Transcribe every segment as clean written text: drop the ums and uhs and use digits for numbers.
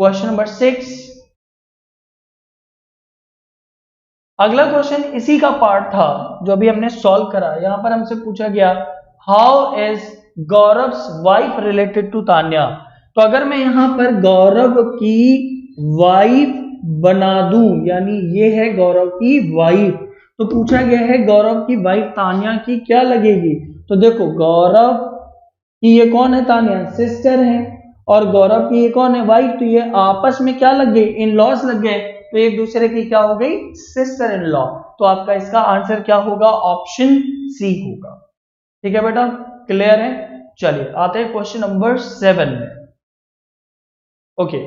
Question number 6। अगला question इसी का पार्ट था जो अभी हमने सॉल्व करा। यहां पर हमसे पूछा गया how is Gaurav's wife related to Tanya. तो अगर मैं यहां पर गौरव की वाइफ बना दूं, यानी ये है गौरव की वाइफ, तो पूछा गया है गौरव की वाइफ तान्या की क्या लगेगी। तो देखो गौरव की ये कौन है, तान्या सिस्टर है, और गौरव की ये कौन है, वाइफ। तो ये आपस में क्या लग गए, इन लॉज लग गए, तो एक दूसरे की क्या हो गई, सिस्टर इन लॉ। तो आपका इसका आंसर क्या होगा, ऑप्शन सी होगा। ठीक है बेटा, क्लियर है। चलिए आते हैं क्वेश्चन नंबर 7 में। ओके,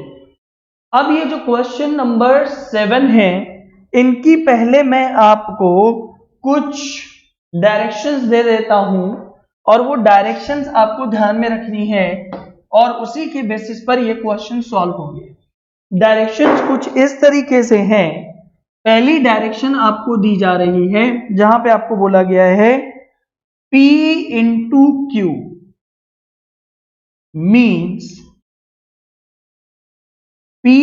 अब ये जो क्वेश्चन नंबर 7 है, इनकी पहले मैं आपको कुछ डायरेक्शंस दे देता हूं, और वो डायरेक्शंस आपको ध्यान में रखनी है, और उसी के बेसिस पर ये क्वेश्चन सॉल्व होंगे। डायरेक्शंस कुछ इस तरीके से हैं। पहली डायरेक्शन आपको दी जा रही है जहां पे आपको बोला गया है P into Q means P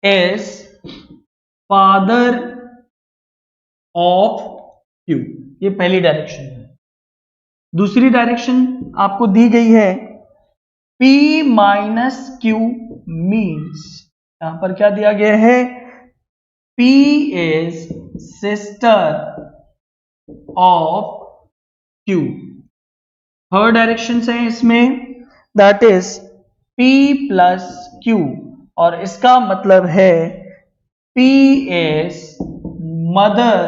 is father of Q। ये पहली डायरेक्शन है। दूसरी डायरेक्शन आपको दी गई है P minus Q means, यहां पर क्या दिया गया है, P is sister of Q। Third direction है इसमें, that is P plus Q, और इसका मतलब है P is mother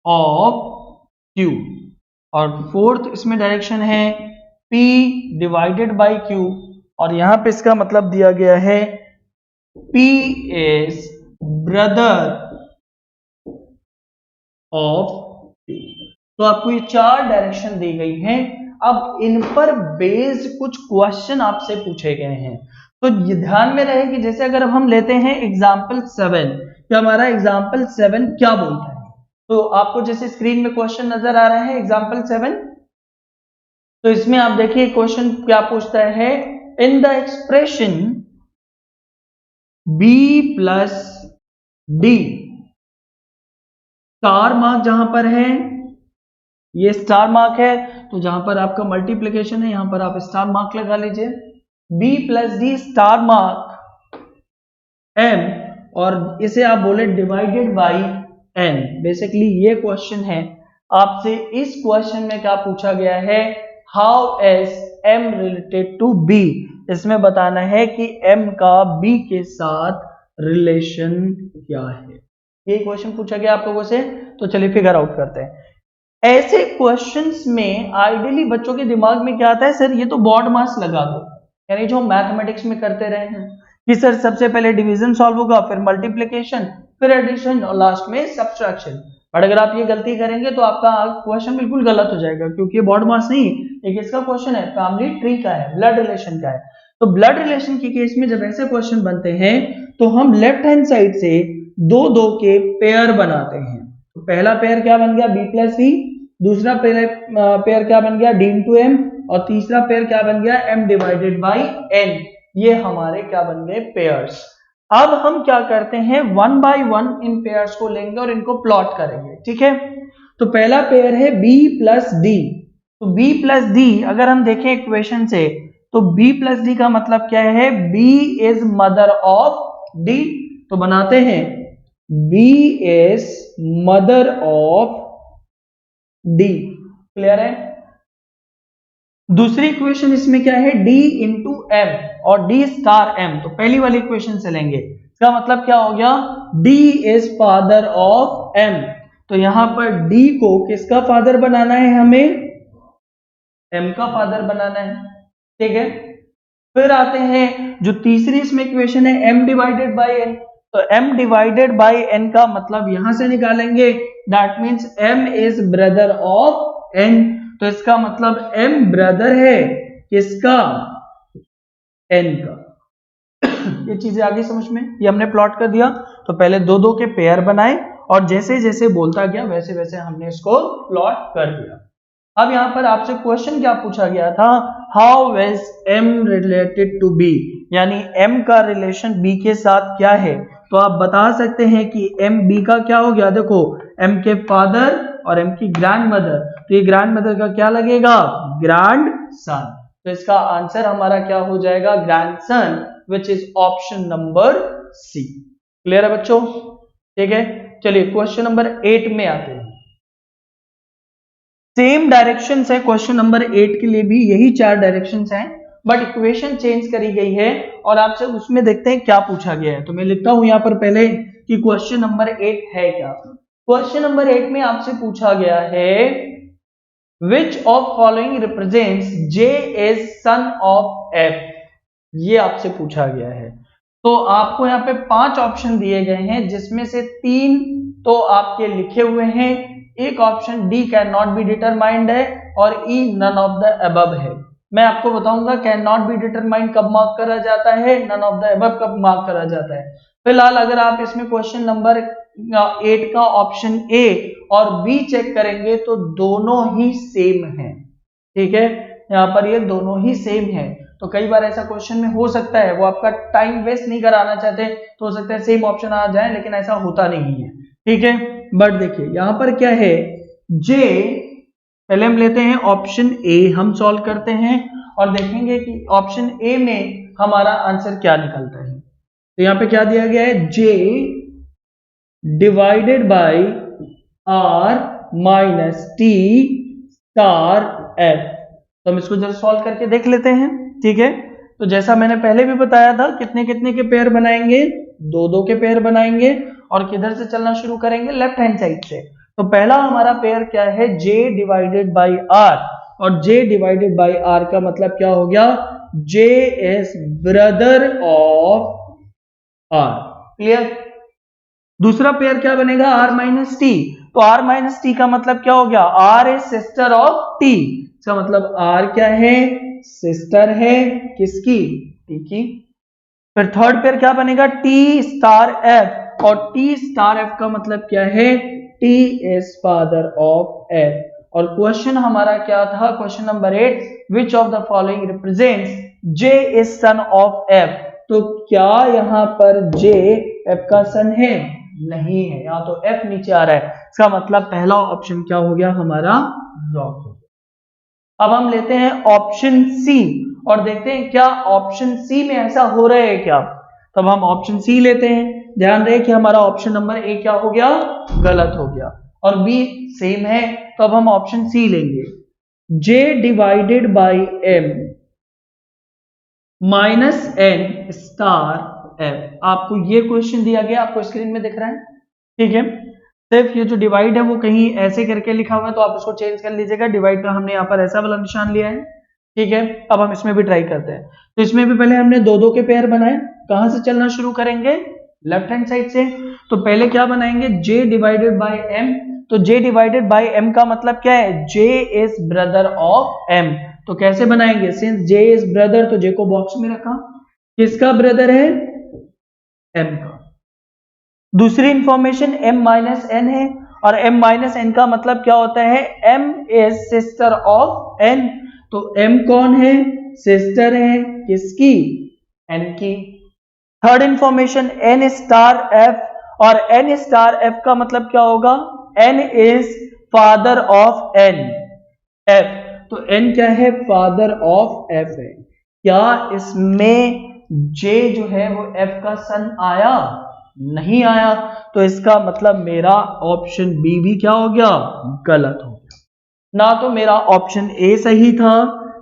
of Q। और फोर्थ इसमें डायरेक्शन है P डिवाइडेड बाय Q, और यहां पे इसका मतलब दिया गया है P is brother of Q। तो आपको ये चार डायरेक्शन दी गई हैं। अब इन पर बेस्ड कुछ क्वेश्चन आपसे पूछे गए हैं, तो ये ध्यान में रहे कि जैसे अगर हम लेते हैं एग्जाम्पल 7, कि हमारा एग्जाम्पल 7 क्या बोलता है। तो आपको जैसे स्क्रीन में क्वेश्चन नजर आ रहा है एग्जाम्पल 7, तो इसमें आप देखिए क्वेश्चन क्या पूछता है, in the expression B plus D, star mark जहां पर है, ये स्टार मार्क है, तो जहां पर आपका मल्टीप्लिकेशन है यहां पर आप स्टार मार्क लगा लीजिए। B plus D star mark M, और इसे आप बोले डिवाइडेड बाई N। बेसिकली ये क्वेश्चन है आपसे। इस क्वेश्चन में क्या पूछा गया है, how is M related to B। इसमें बताना है कि M का B के साथ रिलेशन क्या है। ये क्वेश्चन पूछा गया आप लोगों से, तो चलिए फिगर आउट करते हैं। ऐसे क्वेश्चंस में आइडियली बच्चों के दिमाग में क्या आता है, सर ये तो बॉड मास लगा दो, यानी जो मैथमेटिक्स में करते रहे हैं कि सर सबसे पहले डिवीजन सॉल्व होगा, फिर मल्टीप्लिकेशन, फिर एडिशन, और लास्ट में सब्ट्रैक्शन। बट अगर आप ये गलती करेंगे तो आपका क्वेश्चन बिल्कुल गलत हो जाएगा, क्योंकि ये बॉड मास नहीं, एक इसका क्वेश्चन है फैमिली ट्री का है, ब्लड रिलेशन का है। तो ब्लड रिलेशन के केस में जब ऐसे क्वेश्चन बनते हैं तो हम लेफ्ट हैंड साइड से दो दो के पेयर बनाते हैं। तो पहला पेयर क्या बन गया, B प्लस C, दूसरा पेयर क्या बन गया, D इंटू M, और तीसरा पेयर क्या बन गया, M डिवाइडेड बाई N। ये हमारे क्या बन गए, पेयर्स। अब हम क्या करते हैं, one by one in pairs को लेंगे और इनको प्लॉट करेंगे। ठीक है, तो पहला पेयर है B प्लस D। तो B प्लस D अगर हम देखें इक्वेशन से, तो B प्लस D का मतलब क्या है, B is mother of D। तो बनाते हैं B is mother of D। Clear है। दूसरी इक्वेशन इसमें क्या है, D इंटू M और D स्टार M। तो पहली वाली इक्वेशन से लेंगे, इसका मतलब क्या हो गया, D is father of M। तो यहां पर D को किसका फादर बनाना है, हमें M का फादर बनाना है। ठीक है, फिर आते हैं जो तीसरी इसमें इक्वेशन है M डिवाइडेड बाई N। तो M डिवाइडेड बाई N का मतलब यहां से निकालेंगे, that means M is brother of N। तो इसका मतलब M ब्रदर है किसका, N का। ये चीजें आगे समझ में, ये हमने प्लॉट कर दिया। तो पहले दो दो के पेयर बनाए, और जैसे जैसे बोलता गया वैसे वैसे हमने इसको प्लॉट कर दिया। अब यहां पर आपसे क्वेश्चन क्या पूछा गया था, how is M related to B। यानी m का रिलेशन b के साथ क्या है, तो आप बता सकते हैं कि m b का क्या हो गया। देखो m के फादर और m की ग्रैंड मदर, तो ये ग्रैंड मदर का क्या लगेगा, ग्रैंड सन। तो इसका आंसर हमारा क्या हो जाएगा, grandson, which is option number C. Clear है बच्चों, ठीक है। चलिए क्वेश्चन नंबर 8 में आते हैं। सेम डायरेक्शन है क्वेश्चन नंबर 8 के लिए भी, यही 4 डायरेक्शन हैं, बट इक्वेशन चेंज करी गई है और आपसे उसमें देखते हैं क्या पूछा गया है। तो मैं लिखता हूं यहां पर पहले कि क्वेश्चन नंबर 8 है क्या। क्वेश्चन नंबर 8 में आपसे पूछा गया है Which of following represents J is son of F, ये आपसे पूछा गया है। तो आपको यहाँ पे 5 ऑप्शन दिए गए हैं, जिसमें से 3 तो आपके लिखे हुए हैं, एक option D can not be determined है और E none of the above है। मैं आपको बताऊंगा कैन नॉट बी डिटरमाइंड कब मार्क करा जाता है, नन ऑफ द अबव कब मार्क करा जाता है। फिलहाल अगर आप इसमें क्वेश्चन नंबर 8 का ऑप्शन ए और बी चेक करेंगे तो दोनों ही सेम है, ठीक है, यहाँ पर ये दोनों ही सेम है। तो कई बार ऐसा क्वेश्चन में हो सकता है, वो आपका टाइम वेस्ट नहीं कराना चाहते तो हो सकता है सेम ऑप्शन आ जाए, लेकिन ऐसा होता नहीं है, ठीक है। बट देखिए यहाँ पर क्या है, जे पहले हम लेते हैं ऑप्शन ए, हम सॉल्व करते हैं और देखेंगे कि ऑप्शन ए में हमारा आंसर क्या निकलता है। तो यहाँ पे क्या दिया गया है, J divided by R minus T star F. तो हम इसको जरा सॉल्व करके देख लेते हैं, ठीक है। तो जैसा मैंने पहले भी बताया था, कितने कितने के पेयर बनाएंगे, 2-2 के पेयर बनाएंगे और किधर से चलना शुरू करेंगे, लेफ्ट हैंड साइड से। तो पहला हमारा पेयर क्या है, j डिवाइडेड बाई आर, और j डिवाइडेड बाई आर का मतलब क्या हो गया, j is brother of R. Clear. दूसरा पेयर क्या बनेगा, r माइनस टी। तो r माइनस टी का मतलब क्या हो गया, r is sister of t। इसका मतलब r क्या है, सिस्टर है किसकी, t की। फिर थर्ड पेयर क्या बनेगा, t स्टार f, और t स्टार f का मतलब क्या है, t is father of f। और क्वेश्चन हमारा क्या था, question number 8, which of the following represents j is son of f। तो क्या यहां पर j f का सन है, नहीं है, यहाँ तो f नीचे आ रहा है, इसका मतलब पहला ऑप्शन क्या हो गया हमारा, रॉन्ग हो गया। अब हम लेते हैं ऑप्शन सी और देखते हैं क्या ऑप्शन सी में ऐसा हो रहा है क्या। तब हम ऑप्शन सी लेते हैं, ध्यान रहे कि हमारा ऑप्शन नंबर ए क्या हो गया, गलत हो गया, और बी सेम है, तो अब हम ऑप्शन सी लेंगे, j divided by m minus n star f। आपको ये क्वेश्चन दिया गया, आपको स्क्रीन में दिख रहा है, ठीक है। सिर्फ ये जो डिवाइड है वो कहीं ऐसे करके लिखा हुआ है, तो आप उसको चेंज कर लीजिएगा, डिवाइड का हमने यहाँ पर ऐसा वाला निशान लिया है, ठीक है। अब हम इसमें भी ट्राई करते हैं। तो इसमें भी पहले हमने 2-2 के पेयर बनाए, कहां से चलना शुरू करेंगे, लेफ्ट हैंड साइड से। तो पहले क्या बनाएंगे, j डिवाइडेड बाई m। तो j डिवाइडेड बाई m का मतलब क्या है, j is brother of m। तो कैसे बनाएंगे, सिंस j इज ब्रदर तो j को बॉक्स में रखा, किसका ब्रदर है, m का। दूसरी इंफॉर्मेशन m माइनस n है, और m माइनस n का मतलब क्या होता है, m is sister of n। तो m कौन है, सिस्टर है किसकी, n की। Third information n star f, और n स्टार f का मतलब क्या होगा, n is father of n f। तो n क्या है, फादर ऑफ f है। क्या इसमें j जो है वो f का सन आया, नहीं आया, तो इसका मतलब मेरा ऑप्शन बी भी क्या हो गया, गलत हो गया। ना तो मेरा ऑप्शन ए सही था,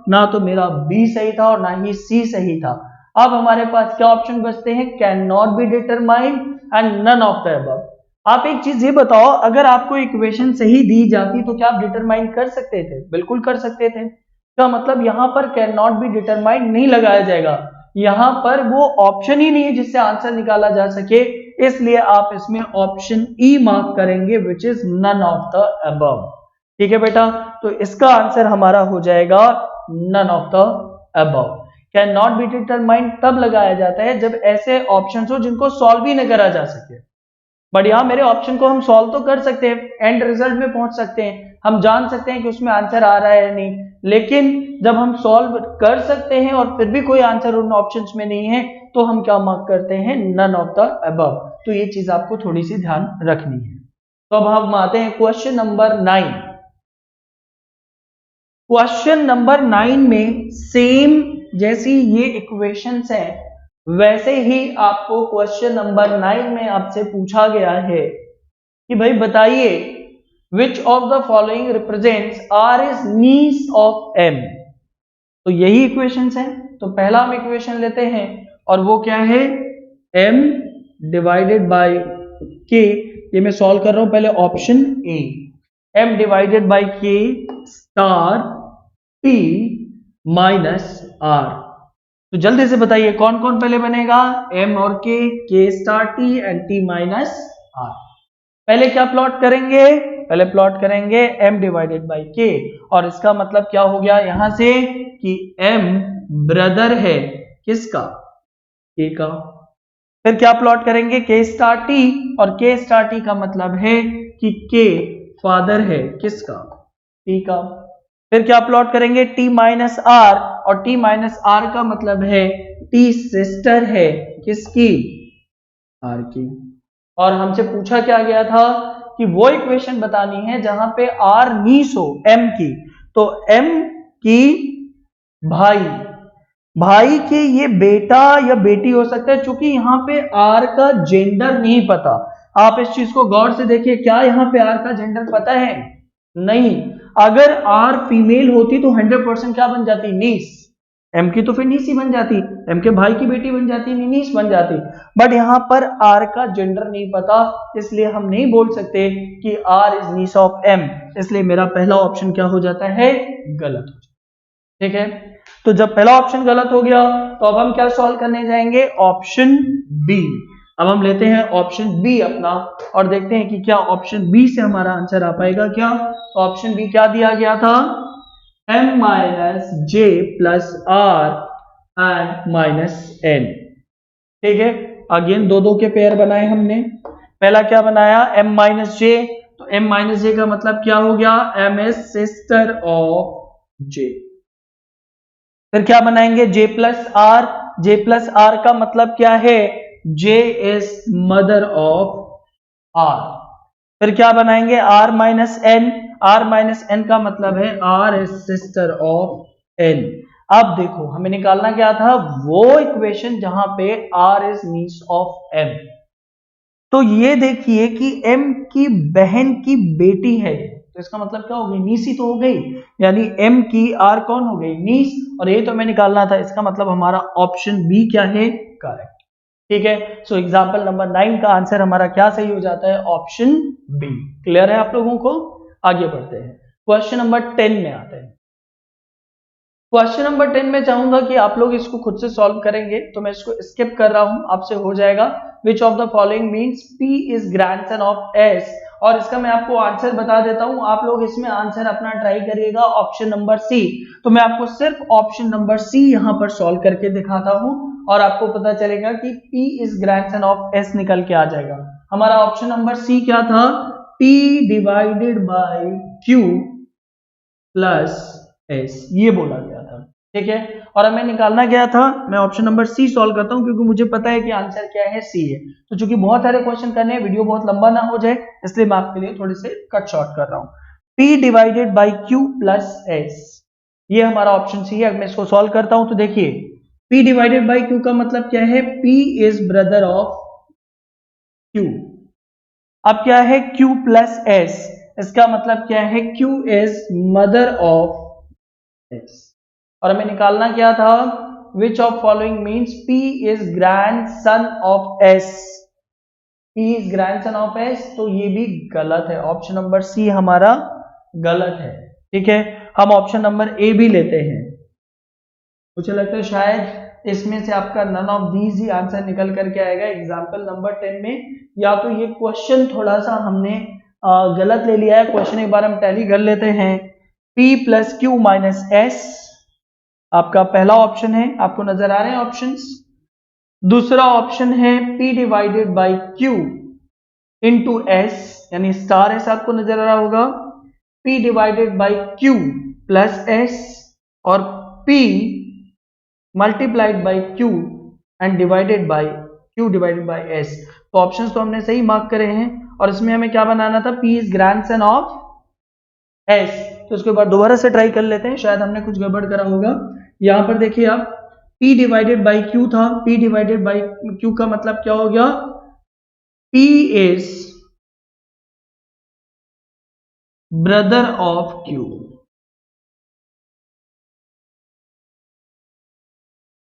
ना तो मेरा बी सही था, और ना ही सी सही था। अब हमारे पास क्या ऑप्शन बचते हैं, can not be determined and none of the above. आप एक चीज ये बताओ, अगर आपको इक्वेशन सही दी जाती तो क्या आप डिटरमाइन कर सकते थे, बिल्कुल कर सकते थे। इसका मतलब यहां पर कैन नॉट बी डिटरमाइंड नहीं लगाया जाएगा, यहां पर वो ऑप्शन ही नहीं है जिससे आंसर निकाला जा सके, इसलिए आप इसमें ऑप्शन ई मार्क करेंगे, which is none of the above. ठीक है बेटा, तो इसका आंसर हमारा हो जाएगा none of the above. Can not be determined तब लगाया जाता है जब ऐसे ऑप्शंस हो जिनको सॉल्व ही न करा जा सके, बट यहाँ मेरे ऑप्शन को हम सॉल्व तो कर सकते हैं, एंड रिजल्ट में पहुंच सकते हैं, हम जान सकते हैं कि उसमें आंसर आ रहा है या नहीं, लेकिन जब हम सॉल्व कर सकते हैं और फिर भी कोई आंसर उन ऑप्शंस में नहीं है तो हम क्या मार्क करते हैं, नन ऑफ द अबव। तो ये चीज आपको थोड़ी सी ध्यान रखनी है। तो अब हम आते हैं क्वेश्चन नंबर 9। क्वेश्चन नंबर 9 में सेम जैसी ये इक्वेशंस है वैसे ही आपको क्वेश्चन नंबर 9 में आपसे पूछा गया है कि भाई बताइए which of the following represents R is niece of M. तो यही इक्वेशंस है। तो पहला हम इक्वेशन लेते हैं और वो क्या है, m डिवाइडेड बाय k। ये मैं सॉल्व कर रहा हूं पहले option A, m divided by k star t minus r। तो जल्दी से बताइए कौन कौन पहले बनेगा, m और k star t and t minus r। पहले क्या प्लॉट करेंगे, पहले प्लॉट करेंगे m डिवाइडेड बाय k, और इसका मतलब क्या हो गया यहां से कि m ब्रदर है किसका, k का। फिर क्या प्लॉट करेंगे k स्टार t, और k स्टार t का मतलब है कि k फादर है किसका, t का। फिर क्या प्लॉट करेंगे t माइनस r, और t माइनस r का मतलब है t सिस्टर है किसकी, r की। और हमसे पूछा क्या गया था कि वो इक्वेशन बतानी है जहां पे r नीस हो m की। तो m की भाई के ये बेटा या बेटी हो सकता है, चूंकि यहाँ पे r का जेंडर नहीं पता। आप इस चीज को गौर से देखिए, क्या यहाँ पे r का जेंडर पता है, नहीं। अगर r फीमेल होती तो 100% क्या बन जाती, नीस। m की तो फिर नीस ही बन जाती, m के भाई की बेटी बन जाती, नीस बन जाती। बट यहाँ पर r का जेंडर नहीं पता, इसलिए हम नहीं बोल सकते कि r is niece of m। इसलिए मेरा पहला ऑप्शन क्या हो जाता है, गलत हो जाता है। ठीक है, तो जब पहला ऑप्शन गलत हो गया तो अब हम क्या सॉल्व करने जाएंगे, ऑप्शन बी। अब हम लेते हैं ऑप्शन बी अपना और देखते हैं कि क्या ऑप्शन बी से हमारा आंसर आ पाएगा क्या। तो ऑप्शन बी क्या दिया गया था, m minus J plus R and minus N. ठीक है, अगेन दो दो के पेयर बनाए हमने। पहला क्या बनाया, m माइनस जे, तो m माइनस जे का मतलब क्या हो गया, m is sister of j। फिर क्या बनाएंगे, j प्लस आर का मतलब क्या है, j is mother of r। फिर क्या बनाएंगे, r माइनस एन का मतलब है r is sister of n। अब देखो हमें निकालना क्या था, वो इक्वेशन जहां पे r is niece of m। तो ये देखिए कि m की बहन की बेटी है, तो इसका मतलब क्या हो गई, नीस ही तो हो गई, यानी m की r कौन हो गई, नीस। और ये तो हमें निकालना था, इसका मतलब हमारा ऑप्शन बी क्या है, करेक्ट। ठीक है, सो एग्जांपल नंबर 9 का आंसर हमारा क्या सही हो जाता है, ऑप्शन बी। क्लियर है आप लोगों को, आगे बढ़ते हैं क्वेश्चन नंबर 10 में आते हैं। क्वेश्चन नंबर 10 में चाहूंगा कि आप लोग इसको खुद से सॉल्व करेंगे, तो मैं इसको स्किप कर रहा हूं, आपसे हो जाएगा। विच of the following means P is grandson of S। और इसका मैं आपको आंसर बता देता हूं, आप लोग इसमें आंसर अपना ट्राई करिएगा ऑप्शन नंबर सी। तो मैं आपको सिर्फ ऑप्शन नंबर सी यहां पर सॉल्व करके दिखाता हूं और आपको पता चलेगा कि P is grandson of S निकल के आ जाएगा। हमारा ऑप्शन नंबर सी क्या था, P divided by Q plus S, ये बोला गया था। ठीक है, और हमें निकालना गया था, मैं ऑप्शन नंबर सी सॉल्व करता हूं क्योंकि मुझे पता है कि आंसर क्या है, सी है। तो चूंकि बहुत सारे क्वेश्चन करने हैं, वीडियो बहुत लंबा ना हो जाए, इसलिए मैं आपके लिए थोड़े से कट शॉर्ट कर रहा हूं। P divided by Q plus S, ये हमारा ऑप्शन सी है। अब मैं इसको सॉल्व करता हूं तो देखिए P डिवाइडेड बाय Q का मतलब क्या है, P is brother of Q। अब क्या है, Q प्लस S, इसका मतलब क्या है, Q is mother of S। और हमें निकालना क्या था, which of following means P is grandson of S। P is grandson of S, तो ये भी गलत है, ऑप्शन नंबर सी हमारा गलत है। ठीक है, हम ऑप्शन नंबर ए भी लेते हैं। मुझे लगता है शायद इसमें से आपका नन ऑफ दीज ही आंसर निकल करके आएगा एग्जाम्पल नंबर 10 में। या तो ये क्वेश्चन थोड़ा सा हमने गलत ले लिया है, क्वेश्चन एक बार हम टैली कर लेते हैं। P plus Q minus S आपका पहला ऑप्शन है, आपको नजर आ रहे हैं ऑप्शंस। दूसरा ऑप्शन है P divided by Q into S, यानी स्टार एस आपको नजर आ रहा होगा, P divided by Q plus S, और P multiplied by Q and divided by Q divided by S। तो ऑप्शंस तो हमने सही मार्क करे हैं, और इसमें हमें क्या बनाना था, P is grandson of S। तो इसके बाद दोबारा से ट्राई कर लेते हैं, शायद हमने कुछ गड़बड़ करा होगा। यहां पर देखिए आप, P डिवाइडेड बाई Q था, P डिवाइडेड बाई Q का मतलब क्या हो गया, P is brother of Q,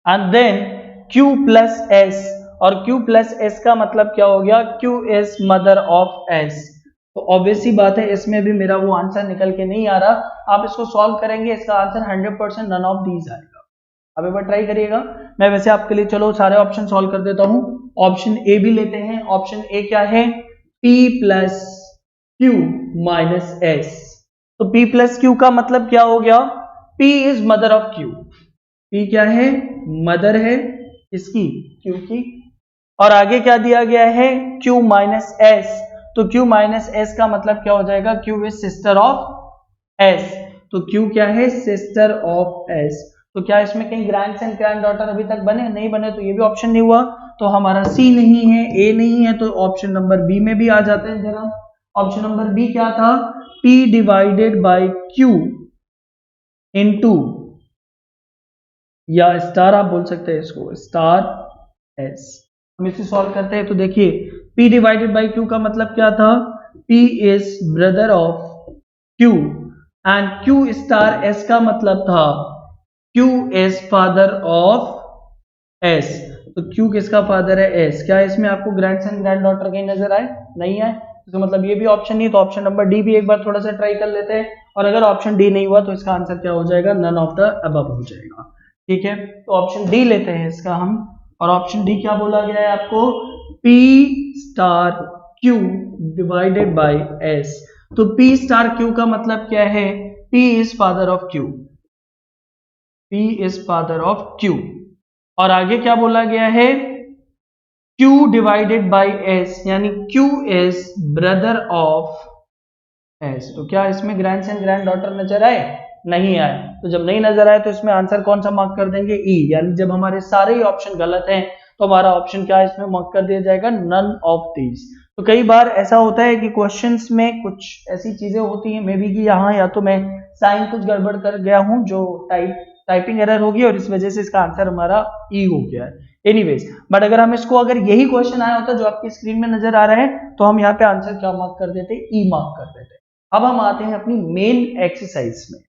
and then Q plus S, और Q प्लस S का मतलब क्या हो गया, Q is mother of S। तो ऑब्वियस सी बात है, इसमें भी मेरा वो आंसर निकल के नहीं आ रहा। आप इसको सॉल्व करेंगे, इसका आंसर 100% नन ऑफ दीज आएगा। अब एक बार ट्राई करिएगा। मैं वैसे आपके लिए चलो सारे ऑप्शन सॉल्व कर देता हूं। ऑप्शन ए भी लेते हैं। ऑप्शन ए क्या है, P plus Q minus S। तो P प्लस Q का मतलब क्या हो गया, P is mother of Q। P क्या है, मदर है इसकी, Q की। और आगे क्या दिया गया है, Q माइनस S। तो Q माइनस S का मतलब क्या हो जाएगा, Q is sister of S। तो Q क्या है, सिस्टर ऑफ S। तो क्या इसमें कहीं ग्रैंडसन ग्रैंड डॉटर अभी तक बने, नहीं बने, तो ये भी ऑप्शन नहीं हुआ। तो हमारा C नहीं है, A नहीं है, तो ऑप्शन नंबर B में भी आ जाते हैं जरा। ऑप्शन नंबर B क्या था, P divided by Q into, या स्टार आप बोल सकते हैं इसको, स्टार S। हम इसे सॉल्व करते हैं। तो देखिए, P डिवाइडेड बाई Q का मतलब क्या था, P is brother of Q, and Q star S का मतलब था Q is father of S। तो Q किसका फादर है, S। क्या इसमें आपको ग्रैंडसन ग्रैंड डॉटर कहीं नजर आए, नहीं आए, तो मतलब ये भी ऑप्शन नहीं। तो ऑप्शन नंबर डी भी एक बार थोड़ा सा ट्राई कर लेते हैं, और अगर ऑप्शन डी नहीं हुआ तो इसका आंसर क्या हो जाएगा, नन ऑफ द अबव हो जाएगा। ठीक है, तो ऑप्शन डी लेते हैं इसका हम। और ऑप्शन डी क्या बोला गया है आपको, P star Q divided by S। तो P स्टार Q का मतलब क्या है, P is father of Q, P is father of Q। और आगे क्या बोला गया है, Q डिवाइडेड बाई S, यानी Q is brother of S। तो क्या इसमें ग्रैंडसन ग्रैंड डॉटर नजर आए, नहीं आए। तो जब नहीं नजर आए तो इसमें आंसर कौन सा मार्क कर देंगे, E। यानी जब हमारे सारे ही ऑप्शन गलत हैं तो हमारा ऑप्शन क्या इसमें मार्क कर दिया जाएगा, नन ऑफ दीज। तो कई बार ऐसा होता है कि क्वेश्चंस में कुछ ऐसी चीजें होती हैं, मे बी कि यहाँ या तो मैं साइन कुछ गड़बड़ कर गया हूँ, जो टाइपिंग एरर होगी, और इस वजह से इसका आंसर हमारा E हो गया है। एनीवेज, बट अगर हम इसको, अगर यही क्वेश्चन आया होता जो आपकी स्क्रीन में नजर आ रहा है, तो हम यहाँ पे आंसर क्या मार्क कर देते, E मार्क कर देते। अब हम आते हैं अपनी मेन एक्सरसाइज में।